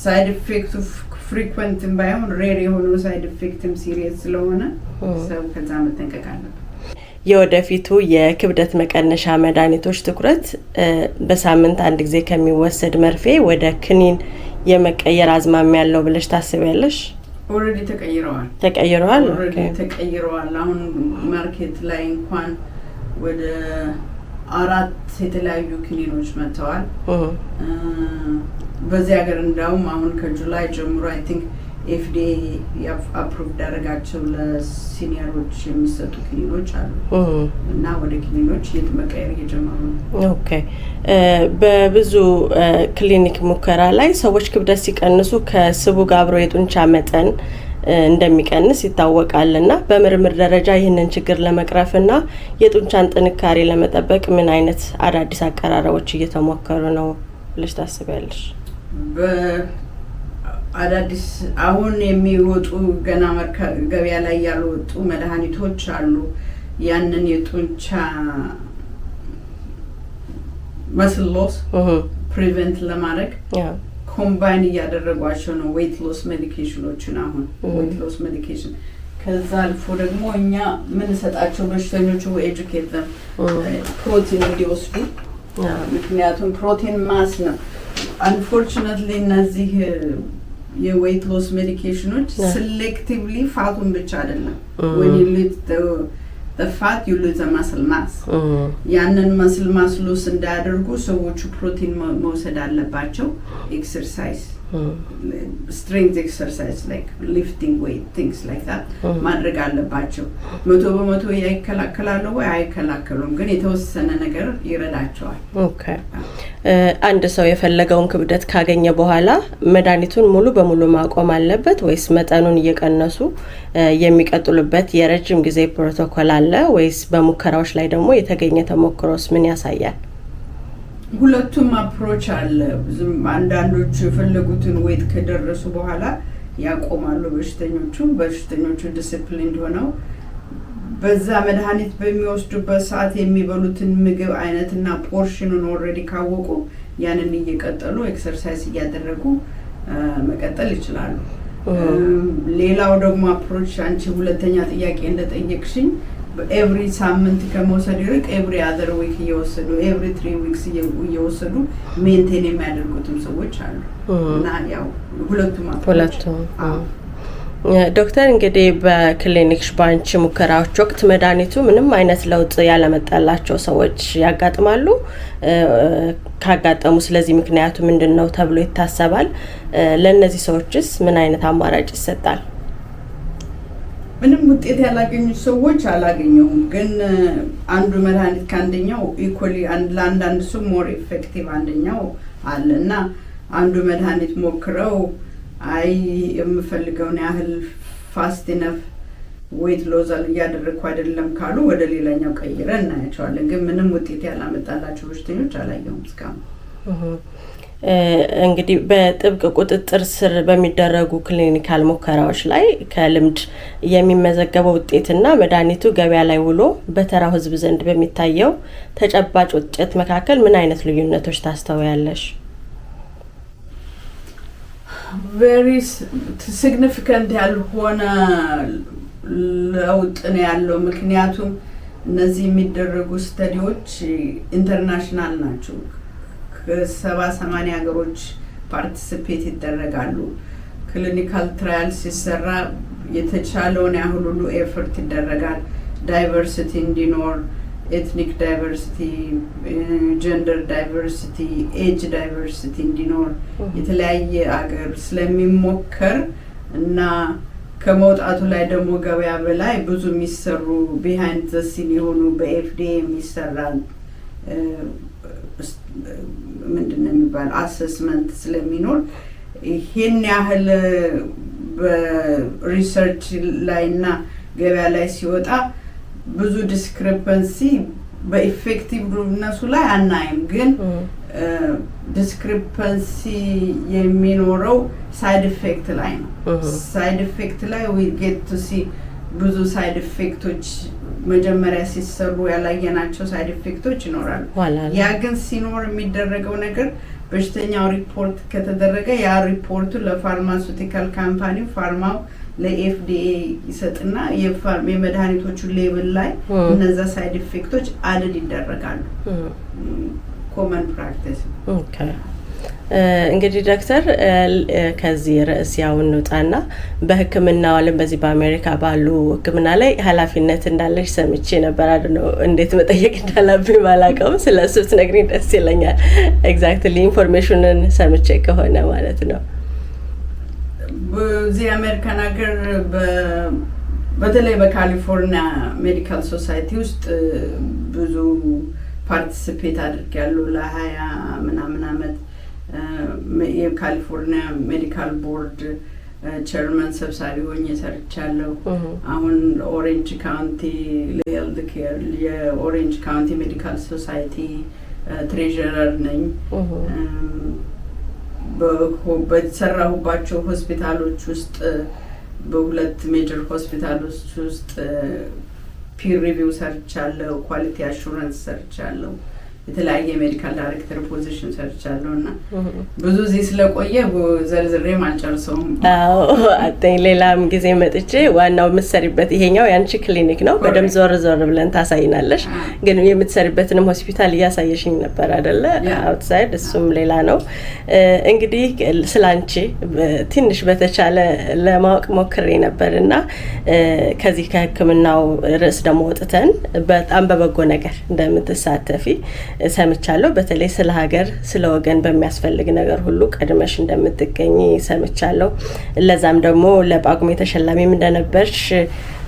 side effect of frequent ባይሆን rare የሆኑ side effect serious ስለሆነ ሰው ከዛ መጠንቀቅ አለበት የወደፊቱ የክብደት መቀነሻ መድኃኒቶች ትኩረት በሳምንት አንድ ጊዜ ከሚወሰድ መርፌ ወደ ክኒን የመቀየር አዝማሚያ ያለው ብለሽ ታስቢያለሽ? already ተቀይረዋል አሁን ማርኬት ላይ እንኳን ወደ 4 የተለያዩ ክኒኖች መጥተዋል በዚህ ሀገር እንዳውም አሁን ከጁላይ ጀምሮ አይ ቲንክ FDA approved ያደረጋቸው ለሲኒየሮች የሚሰጡ ክኒኖች አሉ እና ወደ ክኒኖች እየተመቀየር እየጀመሩ ነው። ኦኬ በብዙ ክሊኒክ ሙከራ ላይ ሰዎች ክብደት ሲቀንሱ ከስቡ ጋር አብሮ የጡንቻ መጠን እንደሚቀንስ ይታወቃልና በምርምር ደረጃ ይህንን ችግር ለመቅረፍና የጡንቻን ጥንካሬ ለመጠበቅ ምን አይነት አዳዲስ አቀራረቦች እየተሞከሩ ነው ብለሽ ታስቢያለሽ? አዳዲስ አሁን የሚወጡ ገና ገበያ ላይ ያልወጡ መድኃኒቶች አሉ። ያንን የጡንቻ መስል ሎስ ፕሪቨንት ለማድረግ ኮምባይን እያደረጓቸው ነው ዌይት ሎስ ሜዲኬሽኖችን። አሁን ዌይት ሎስ ሜዲኬሽን ከዛ አልፎ ደግሞ እኛ ምን ሰጣቸው በሽተኞቹ ኤጁኬት them ፕሮቲን እንዲወስዱ። ምክንያቱም ፕሮቲን ማስ ነው unfortunately እነዚህ የዌይት ሎስ ሜዲኬሽኖች ሴሌክቲቭሊ ፋቱን ብቻ አይደለም when you lose the fat you lose the muscle mass ያንን muscle mass loss እንዳያደርጉ ሰዎቹ ፕሮቲን መውሰድ አለባቸው። ኤክሰርሳይዝ strength exercise like lifting weight things like that ማድረግ አለባቸው። 100% ያይከላከላሉ ወይ አይከላከሉም ግን የተወሰነ ነገር ይረዳቸዋል። ኦኬ አንድ ሰው የፈለገውን ክብደት ካገኘ በኋላ መድኃኒቱን ሙሉ በሙሉ ማቆም አለበት ወይስ መጠኑን እየቀነሱ የሚቀጥሉበት የረጅም ጊዜ ፕሮቶኮል አለ ወይስ በሙከራዎች ላይ ደግሞ የተገኘ ተሞክሮስ ምን ያሳያል? ሁለቱም አፕሮች አለ። አንዳንዶቹ የፈለጉትን ዌት ከደረሱ በኋላ ያቆማሉ በሽተኞቹ ዲሲፕሊን ሆነው በዛ መድኃኒት በሚወስዱበት ሰዓት የሚበሉትን ምግብ አይነትና ፖርሽኑን ኦልሬዲ ካወቁ ያንን እየቀጠሉ ኤክሰርሳይዝ እያደረጉ መቀጠል ይችላሉ። ሌላው ደግሞ አፕሮች አንቺ ሁለተኛ ጥያቄ እንደጠየቅሽኝ every ሳምንት ከመውሰድ ይልቅ every other week እየወሰዱ every 3 weeks እየወሰዱ ሜንቴን የሚያደርጉትም ሰዎች አሉ እና ያው ሁለቱም ዶክተር እንግዲህ በክሊኒክሽ ባንቺ ሙከራዎች ወቅት መድኃኒቱ ምንም አይነት ለውጥ ያለመጣላቸው ሰዎች ያጋጥማሉ? ካጋጠሙ ስለዚህ ምክንያቱ ምንድነው ተብሎ ይታሰባል? ለነዚህ ሰዎችስ ምን አይነት አማራጭ ይሰጣል? ምንም ውጤት ያላገኙ ሰዎች አላገኘሁም ግን አንዱ መድኃኒት ካንደኛው ኢኮሊ አንድ ሰው ሞር ኢፌክቲቭ አንደኛው አለና አንዱ መድኃኒት ሞክረው አይ የምፈልገውን ያህል ፋስት ኢነፍ ዌይት ሎዝ ያደረኩ አይደለም ካሉ ወደ ሌላኛው ቀይረን እናያቸዋለን። ግን ምንም ውጤት ያላመጣላቸው በሽተኞች አላየሁም እስካሁን። እንግዲህ በጥብቅ ቁጥጥር ስር በሚደረጉ ክሊኒካል ሙከራዎች ላይ ከልምድ የሚመዘገበው ውጤትና መድኃኒቱ ገበያ ላይ ውሎ በተራው ህዝብ ዘንድ በሚታየው ተጨባጭ ውጤት መካከል ምን አይነት ልዩነቶች ታስተውያለሽ? very significant ያልሆነ ለውጥ ነው ያለው። ምክንያቱም እነዚህ የሚደረጉ ስተዲዎች ኢንተርናሽናል ናቸው። ከ70-80 ሀገሮች ፓርቲሲፔት ይደረጋሉ። ክሊኒካል ትራያል ሲሰራ የተቻለውን ያህል ሁሉ ኤፈርት ይደረጋል። ዳይቨርሲቲ እንዲኖር ethnic diversity, gender diversity, age diversity እንዲኖር የተለያየ አገር ስለሚሞከር እና ከመውጣቱ ላይ ደግሞ ገበያ በላይ ብዙ የሚሰሩ behind the scene የሆኑ በFDA የሚሰራ ምንድነው የሚባል አሰስመንት ስለሚኖር ይሄን ያህል በሪሰርች ላይና ገበያ ላይ ሲወጣ ብዙ ዲስክሪፐንሲ በኢፌክቲቭነሱ ላይ አናይም። ግን ዲስክሪፐንሲ የሚኖረው ሳይድ ኢፌክት ላይ ነው። ሳይድ ኢፌክት ላይ we get to see ብዙ ሳይድ ኢፌክቶች መጀመሪያ ሲሰሩ ያላየናቸው ሳይድ ኢፌክቶች ይኖራሉ። ያ ግን ሲኖር የሚደረገው ነገር በሽተኛው ሪፖርት ከተደረገ ያ ሪፖርቱ ለፋርማሲውቲካል ካምፓኒ ፋርማው ለኤፍዲኤ ይሰጥና የመድኃኒቶቹ ሌብል ላይ እነዛ ሳይድ ኢፌክቶች አድድ ይደረጋሉ። ኮመን ፕራክቲስ። ኦኬ እንግዲህ ዶክተር ከዚህ ርዕስ ያው እንውጣና በሕክምናው ዓለም በዚህ በአሜሪካ ባሉ ሕክምና ላይ ኃላፊነት እንዳለሽ ሰምቼ ነበር አይደል? እንዴት መጠየቅ እንዳለብኝ ባላውቅም ስለሱ ትነግሪኝ ደስ ይለኛል። ኤግዛክትሊ ኢንፎርሜሽኑን ሰምቼ ከሆነ ማለት ነው። በዚህ አሜሪካን ሀገር በተለይ በካሊፎርኒያ ሜዲካል ሶሳይቲ ውስጥ ብዙ ፓርቲሲፔት አድርጌያለሁ። ለ20 ምናምን ዓመት የካሊፎርኒያ ሜዲካል ቦርድ ቸርመን ሰብሳቢ ሆኜ ሰርቻለሁ። አሁን ኦሬንጅ ካውንቲ ሄልዝ ኬር የኦሬንጅ ካውንቲ ሜዲካል ሶሳይቲ ትሬዥረር ነኝ። በተሰራሁባቸው ሆስፒታሎች ውስጥ በሁለት ሜጀር ሆስፒታሎች ውስጥ ፒር ሪቪው ሰርቻለሁ፣ ኳሊቲ አሹራንስ ሰርቻለሁ፣ የተለያየ ሜዲካል ዳይሬክተር ፖዚሽን ሰርቻለሁ እና ብዙ እዚህ ስለቆየ ዘርዝሬም አልጨርሰውም። አጠኝ ሌላም ጊዜ መጥቼ ዋናው የምትሰሪበት ይሄኛው ያንቺ ክሊኒክ ነው። በደም ዞር ዞር ብለን ታሳይናለሽ። ግን የምትሰሪበትንም ሆስፒታል እያሳየሽኝ ነበር አይደለ? አውትሳይድ እሱም ሌላ ነው። እንግዲህ ስላንቺ ትንሽ በተቻለ ለማወቅ ሞክሬ ነበርና ከዚህ ከሕክምናው ርዕስ ደግሞ ወጥተን በጣም በበጎ ነገር እንደምትሳተፊ ሰምቻለሁ። በተለይ ስለ ሀገር ስለ ወገን በሚያስፈልግ ነገር ሁሉ ቀድመሽ እንደምትገኝ ሰምቻለሁ። ለዛም ደግሞ ለጳጉሜ ተሸላሚም እንደነበርሽ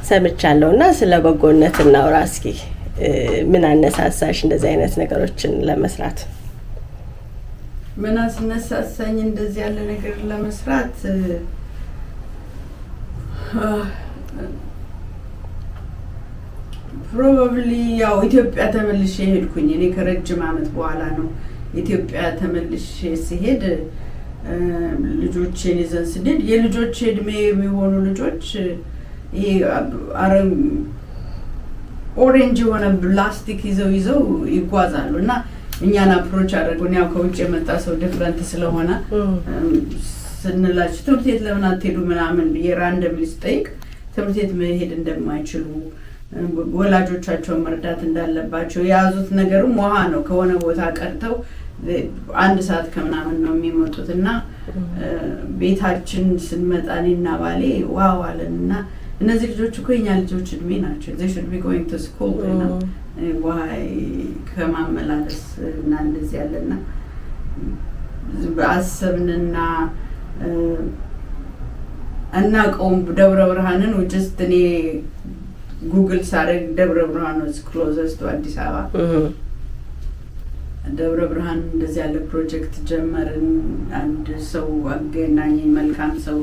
ሰምቻለሁና ስለ በጎነት እናውራ እስኪ። ምን አነሳሳሽ እንደዚህ አይነት ነገሮችን ለመስራት? ምን አስነሳሳኝ እንደዚህ ያለ ነገር ለመስራት? ፕሮባብሊ ያው ኢትዮጵያ ተመልሼ ሄድኩኝ። እኔ ከረጅም ዓመት በኋላ ነው ኢትዮጵያ ተመልሼ ሲሄድ ልጆቼን ይዘን ስንሄድ የልጆቼ እድሜ የሚሆኑ ልጆች ይሄ ኦሬንጅ የሆነ ፕላስቲክ ይዘው ይጓዛሉ እና እኛን አፕሮች አደረጉን። ያው ከውጭ የመጣ ሰው ዲፍረንት ስለሆነ ስንላቸው ትምህርት ቤት ለምን አትሄዱ ምናምን ብዬ ራንደምሊ ስጠይቅ ትምህርት ቤት መሄድ እንደማይችሉ ወላጆቻቸውን መርዳት እንዳለባቸው የያዙት ነገርም ውሃ ነው። ከሆነ ቦታ ቀርተው 1 ሰዓት ከምናምን ነው የሚመጡት እና ቤታችን ስንመጣ እኔና ባሌ ዋው አለን እና እነዚህ ልጆች እኮ የኛ ልጆች እድሜ ናቸው። they should be going to school እና ውሃ ከማመላለስ እና እንደዚህ ያለና አሰብንና እናቀውም ደብረ ብርሃንን just እኔ ጉግል ሳረግ ደብረ ብርሃን ነው ክሎዘስት አዲስ አበባ። ደብረ ብርሃን እንደዚህ ያለ ፕሮጀክት ጀመርን። አንድ ሰው አገናኝ መልካም ሰው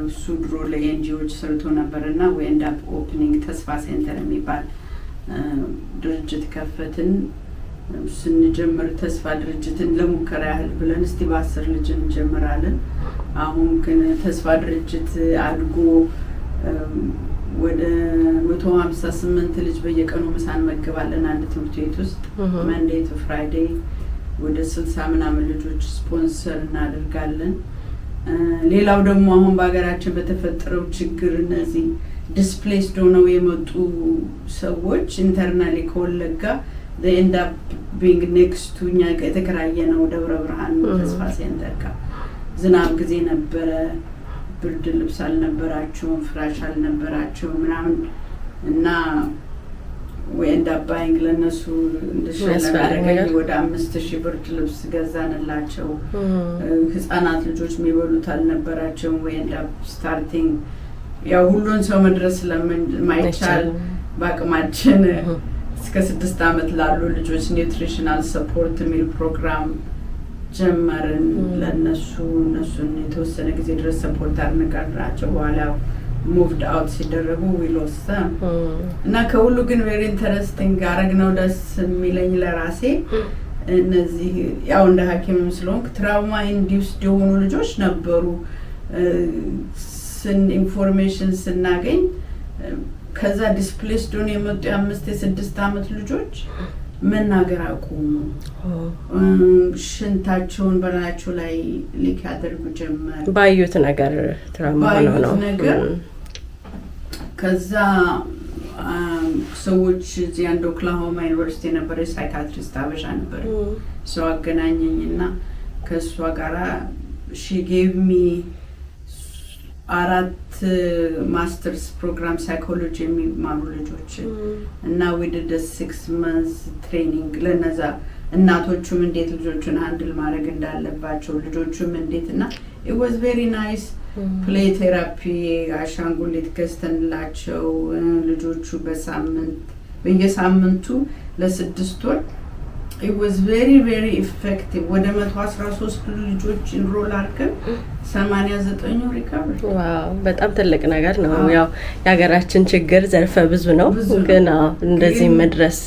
እሱ ድሮ ለኤንጂኦዎች ሰርቶ ነበርና we end up opening ተስፋ ሴንተር የሚባል ድርጅት ከፈትን። ስንጀምር ተስፋ ድርጅትን ለሙከራ ያህል ብለን እስቲ በ10 ልጅ እንጀምራለን። አሁን ግን ተስፋ ድርጅት አድጎ ወደ 158 ልጅ በየቀኑ ምሳን መገባለን አንድ ትምህርት ቤት ውስጥ መንዴይ ቱ ፍራይዴይ ወደ 60 ምናምን ልጆች ስፖንሰር እናደርጋለን። ሌላው ደግሞ አሁን በአገራችን በተፈጠረው ችግር እነዚህ ዲስፕሌስድ ሆነው የመጡ ሰዎች ኢንተርናሊ ከወለጋ they end up being next to እኛ የተከራየነው ደብረ ብርሃን ተስፋ ሴንተር ጋር ዝናብ ጊዜ ነበረ። ብርድ ልብስ አልነበራቸውም፣ ፍራሽ አልነበራቸውም ምናምን እና we end up buying ለነሱ እንደሸለማረገኝ ወደ 5000 ብርድ ልብስ ገዛንላቸው። ህፃናት ልጆች የሚበሉት አልነበራቸውም። we end up starting ያው ሁሉን ሰው መድረስ ስለማይቻል በአቅማችን እስከ 6 ዓመት ላሉ ልጆች ኒውትሪሽናል ሰፖርት ሚል ፕሮግራም ጀመርን። እነሱን የተወሰነ ጊዜ ድረስ ሰፖርት አድርገናቸው በኋላ moved out ሲደረጉ we lost them እና ከሁሉ ግን very interesting አረግነው ደስ የሚለኝ ለራሴ እነዚህ ያው እንደ ሐኪምም ስለሆንኩ ትራውማ ኢንዲውስድ የሆኑ ልጆች ነበሩ። ኢንፎርሜሽን ስናገኝ ከዛ ዲስፕሌስድ ሆነ የመጡ 5-6 ዓመት ልጆች መናገር አቆሙ። ሽንታቸውን በላያቸው ላይ ሊክ ያደርጉ ጀመር ባዩት ነገር ትራውማ ነው ነገር። ከዛ ሰዎች እዚህ አንድ ኦክላሆማ ዩኒቨርሲቲ የነበረ ሳይካትሪስት አበሻ ነበር ሰው አገናኘኝና ከሷ ጋራ she gave me 4 ማስተርስ ፕሮግራም ሳይኮሎጂ የሚማሩ ልጆች እና we did a 6 months training ለነዛ እናቶቹም እንዴት ልጆቹን ሃንድል ማድረግ እንዳለባቸው ልጆቹም እንዴትና it was very nice play therapy አሻንጉሊት ገዝተንላቸው ልጆቹ በየሳምንቱ ለ6 ወር it was very very effective ወደ 113 ልጆች ኢንሮል አድርገን 89 ሪከቨር ዋው በጣም ትልቅ ነገር ነው ያው ያገራችን ችግር ዘርፈ ብዙ ነው ግን እንደዚህ መድረስ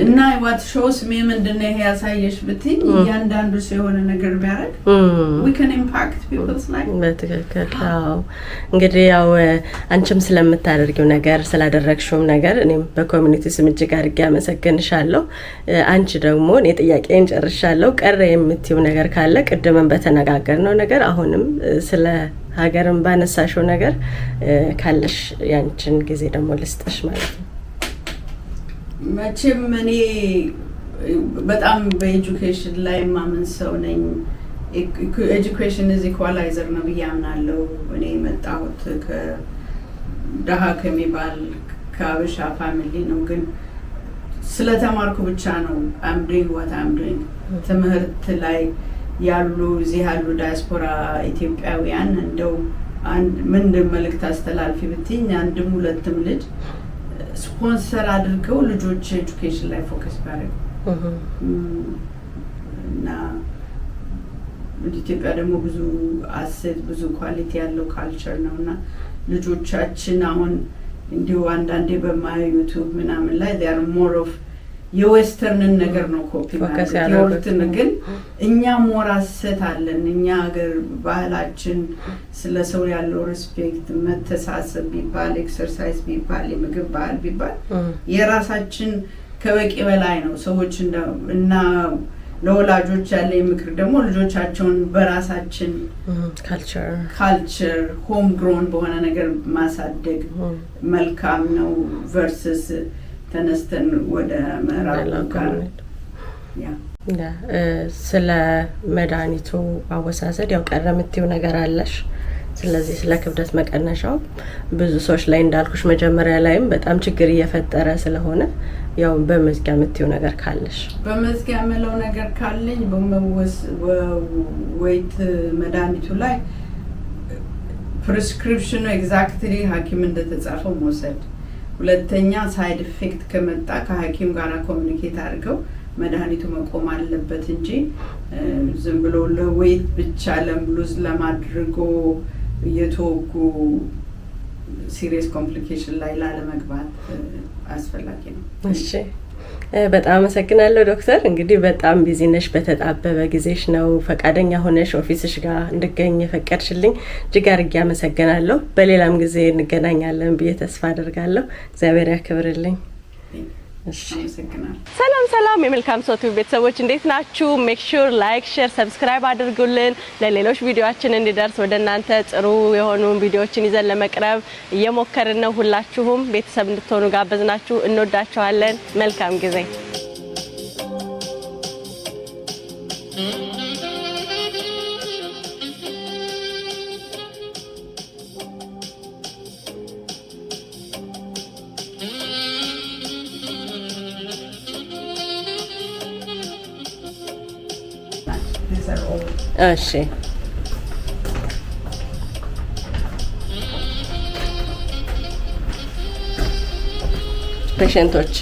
እና what shows me ምንድነው ይሄ ያሳየሽ ብትይ ያንዳንዱ ሲሆነ ነገር ቢያረግ we can impact people's life በትክክል አዎ እንግዲህ ያው አንቺም ስለምታደርጊው ነገር ስላደረግሽውም ነገር እኔም በኮሚኒቲ ስምጅግ አድርጌ አመሰግንሻለሁ አንቺ ደግሞ እኔ ጥያቄን ጨርሻለሁ ቀረ የምትይው ነገር ካለ ቅድመን በተነጋገርነው ነገር አሁንም ስለ ሀገርን ባነሳሽው ነገር ካለሽ ያንቺን ጊዜ ደግሞ ልስጥሽ ማለት ነው መቼም እኔ በጣም በኤጁኬሽን ላይ ማምን ሰው ነኝ ኤጁኬሽን is equalizer ነው ብያምናለሁ እኔ መጣሁት ከደሃ ከሚባል ከአበሻ ፋሚሊ ነው ግን ስለተማርኩ ብቻ ነው I'm doing what I'm doing ትምህርት ላይ ያሉ እዚህ ያሉ ዳያስፖራ ኢትዮጵያውያን እንደው አንድ ምን መልእክት አስተላልፊ ብትኝ አንድም ሁለትም ልጅ ስፖንሰር አድርገው ልጆች ኤጁኬሽን ላይ ፎከስ ባደርጉ እና ኢትዮጵያ ደግሞ ብዙ አሴት ብዙ ኳሊቲ ያለው ካልቸር ነውና ልጆቻችን አሁን እንዲሁ አንዳንዴ በማይ ዩቲዩብ ምናምን ላይ they are more of የዌስተርን ነገር ነው ኮፒ ማለት ነው ግን እኛ ሞር አሰት አለን እኛ ሀገር ባህላችን ስለ ሰው ያለው ሪስፔክት መተሳሰብ ቢባል ኤክሰርሳይዝ ቢባል የምግብ ባህል ቢባል የራሳችን ከበቂ በላይ ነው ሰዎች እና ለወላጆች ያለ ምክር ደግሞ ልጆቻቸውን በራሳችን ካልቸር ሆም ግሮን በሆነ ነገር ማሳደግ መልካም ነው versus ተነስተን ወደ ምዕራብ ጋር ያ ስለ መድኃኒቱ አወሳሰድ ያው ቀረምትው ነገር አለሽ ስለዚህ ስለ ክብደት መቀነሻው ብዙ ሰዎች ላይ እንዳልኩሽ መጀመሪያ ላይም በጣም ችግር እየፈጠረ ስለሆነ ያው በመዝጊያ ምትዩ ነገር ካለሽ በመዝጊያ መለው ነገር ካለኝ በወይት መድኃኒቱ ላይ ፕሪስክሪፕሽኑ ኤግዛክትሊ ሐኪም እንደተጻፈው መውሰድ ሁለተኛ ሳይድ ኢፌክት ከመጣ ከሐኪም ጋር ኮሙኒኬት አድርገው መድኃኒቱ መቆም አለበት እንጂ ዝም ብሎ ለዌት ብቻ ለምሉዝ ለማድረጎ የተወጉ ሲሪየስ ኮምፕሊኬሽን ላይ ላለመግባት አስፈላጊ ነው እሺ በጣም አመሰግናለሁ ዶክተር እንግዲህ በጣም ቢዚ ነሽ በተጣበበ ጊዜሽ ነው ፈቃደኛ ሆነሽ ኦፊስሽ ጋር እንድገኝ ፈቀድሽልኝ እጅግ አድርጌ አመሰግናለሁ በሌላም ጊዜ እንገናኛለን ብዬ ተስፋ አደርጋለሁ እግዚአብሔር ያክብርልኝ ሰላም የመልካም ሰው ቲቪ ቤተሰቦች እንዴት ናችሁ ሜክ ሹር ላይክ ሼር ሰብስክራይብ አድርጉልን ለሌሎች ቪዲዮአችን እንዲደርስ ወደናንተ ጥሩ የሆኑ ቪዲዮዎችን ይዘን ለመቅረብ እየሞከርን ነው ሁላችሁም ቤተሰብ እንድትሆኑ ጋበዝናችሁ እንወዳችኋለን መልካም ጊዜ እሺ ፔሸንቶች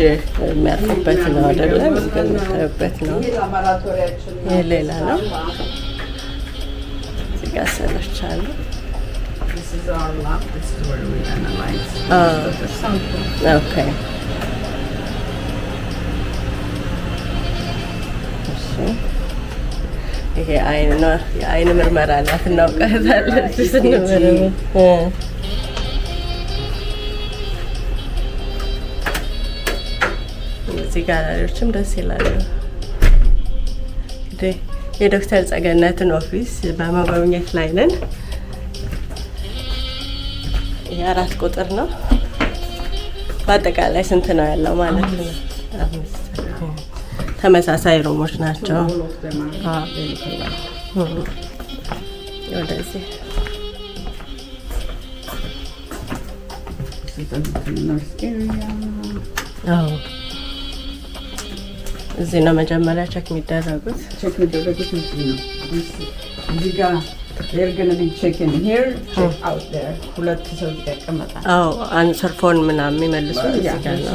የሚያርፉበት ነው አይደለ የሚገኙበት ነው ሌላ ነው ሲጋሰለቻሉ This is our lab, this is where we analyze the sample. Okay. ይሄ አይን ነው የአይን ምርመራ አላት እናውቃታለን ስንመረመር እዚህ ጋር ያሉትም ደስ ይላሉ የዶክተር ጸገነትን ኦፊስ በመጎብኘት ላይ ነን የአራት ቁጥር ነው በአጠቃላይ ስንት ነው ያለው ማለት ነው ተመሳሳይ ሩሞች ናቸው ወደዚህ እዚህ ነው መጀመሪያ ቼክ የሚደረጉት። እዚህ ጋር they're going to be checking here, check out there. ሁለት ሰው ይቀመጣል። አንሰር ፎን ምናምን የሚመልሱ እዚህ ጋር ነው።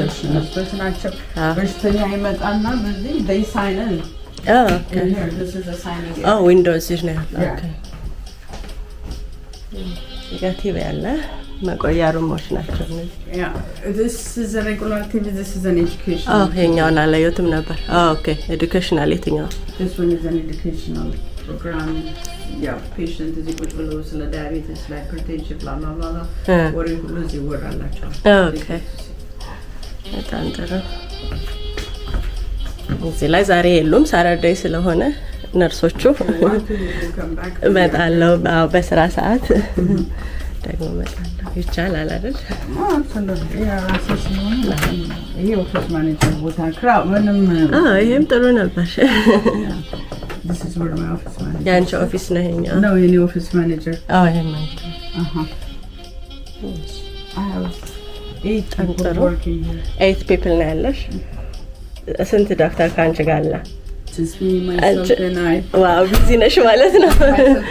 ናቸው። በሽተኛ ይመጣና በዚህ they sign in. Okay. Here, this is a signing. Windows is now. Okay. ቲቪ ያለ መቆያ ሩሞች ናቸው እነዚህ። this is a regular TV, this is an education. ይሄኛውን አላየሁትም ነበር። ኦኬ ኤዱኬሽናል የትኛው? This one is an educational program. patient እዚህ ቁጭ ብለው ስለ ዳያቤቲስ ላይ hypertension blah blah blah ወሬ ሁሉ እዚህ ይወራላቸው። ኦኬ በጣም ጥሩ። እዚህ ላይ ዛሬ የሉም ሳተርዴይ ስለሆነ ነርሶቹ እመጣለሁ በስራ ሰዓት ደግሞ እመጣለሁ። ይቻላል አይደል? ይሄ ኦፊስ ማኔጀር ቦታ ክራው ምንም ይሄም ጥሩ ነበር። This is where my office manager. ያንቺ ኦፊስ ነው ይሄኛው? No, any office manager. ይሄ ማለት I have 8 people working here. 8 people ነው ያለሽ? ስንት ዶክተር ካንቺ ጋር አለ? Just me, myself and I. ዋው ቢዚ ነሽ ማለት ነው።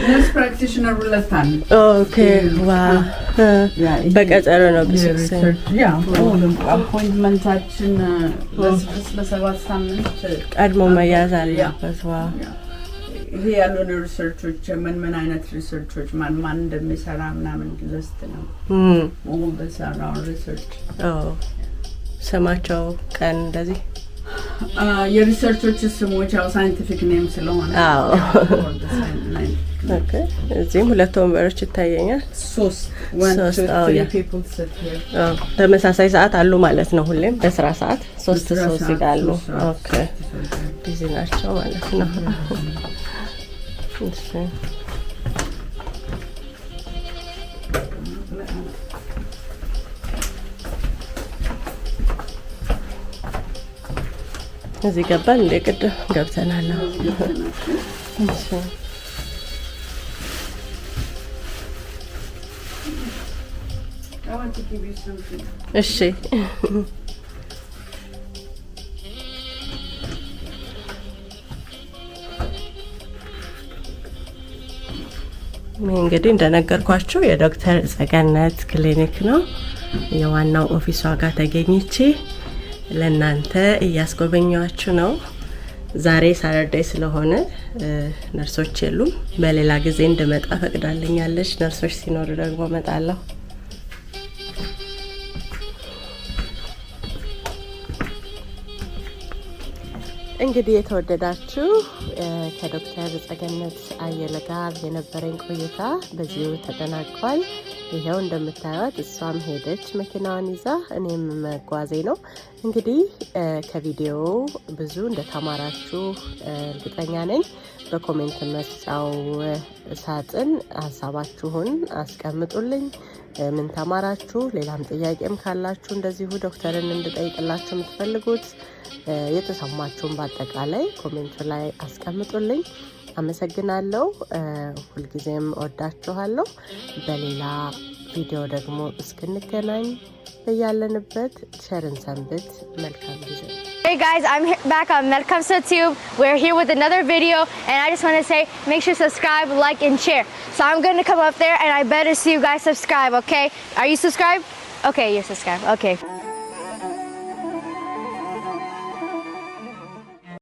Nurse practitioner ሁለታን። ኦኬ ዋው በቀጠሮ ነው ቢዝነስ። አፖይንትመንታችን ለሰባት ሳምንት ቀድሞ መያዝ አለበት። ዋው ይሄ ያሉን ሪሰርቾች ምን አይነት ሪሰርቾች ማን እንደሚሰራ ምናምን ሊስት ነው። በሰራው ሪሰርች ስማቸው ቀን እንደዚህ የሪሰርቾች ስሞች ያው ሳይንቲፊክ ኔም ስለሆነ ኦኬ እዚህም ሁለት ወንበሮች ይታየኛል። ሶስት በመሳሳይ ሰዓት አሉ ማለት ነው። ሁሌም በስራ ሰዓት ሶስት ይጋሉ። ኦኬ ቢዚ ናቸው ማለት ነው። እሺ እዚህ ገባን እንደ ቅድም ገብተናል። እሺ እሺ እንግዲህ እንደነገርኳችሁ የዶክተር ጸገነት ክሊኒክ ነው። የዋናው ኦፊሷ ጋር ተገኝቼ ለናንተ እያስጎበኛችሁ ነው። ዛሬ ሳተርዴይ ስለሆነ ነርሶች የሉም። በሌላ ጊዜ እንደመጣ ፈቅዳልኛለች። ነርሶች ሲኖሩ ደግሞ እመጣለሁ። እንግዲህ የተወደዳችሁ ከዶክተር ጸገነት አየለ ጋር የነበረኝ ቆይታ በዚሁ ተጠናቋል። ይሄው እንደምታዩት እሷም ሄደች መኪናዋን ይዛ፣ እኔም መጓዜ ነው። እንግዲህ ከቪዲዮ ብዙ እንደተማራችሁ እርግጠኛ ነኝ። በኮሜንት መስጫው ሳጥን ሀሳባችሁን አስቀምጡልኝ። ምን ተማራችሁ? ሌላም ጥያቄም ካላችሁ እንደዚሁ ዶክተርን እንድጠይቅላችሁ የምትፈልጉት የተሰማችሁን በአጠቃላይ ኮሜንት ላይ አስቀምጡልኝ። አመሰግናለሁ። ሁልጊዜም ወዳችኋለሁ። በሌላ ቪዲዮ ደግሞ እስክንገናኝ በያለንበት ቸርን ሰንብት። መልካም ጊዜ። Hey guys, I'm back on Medcomsa Tube. We're here with another video, and I just want to say make sure to subscribe, like, and share. So I'm going to come up there and I better see you guys subscribe, okay? Are you subscribed? Okay, you're subscribed. Okay.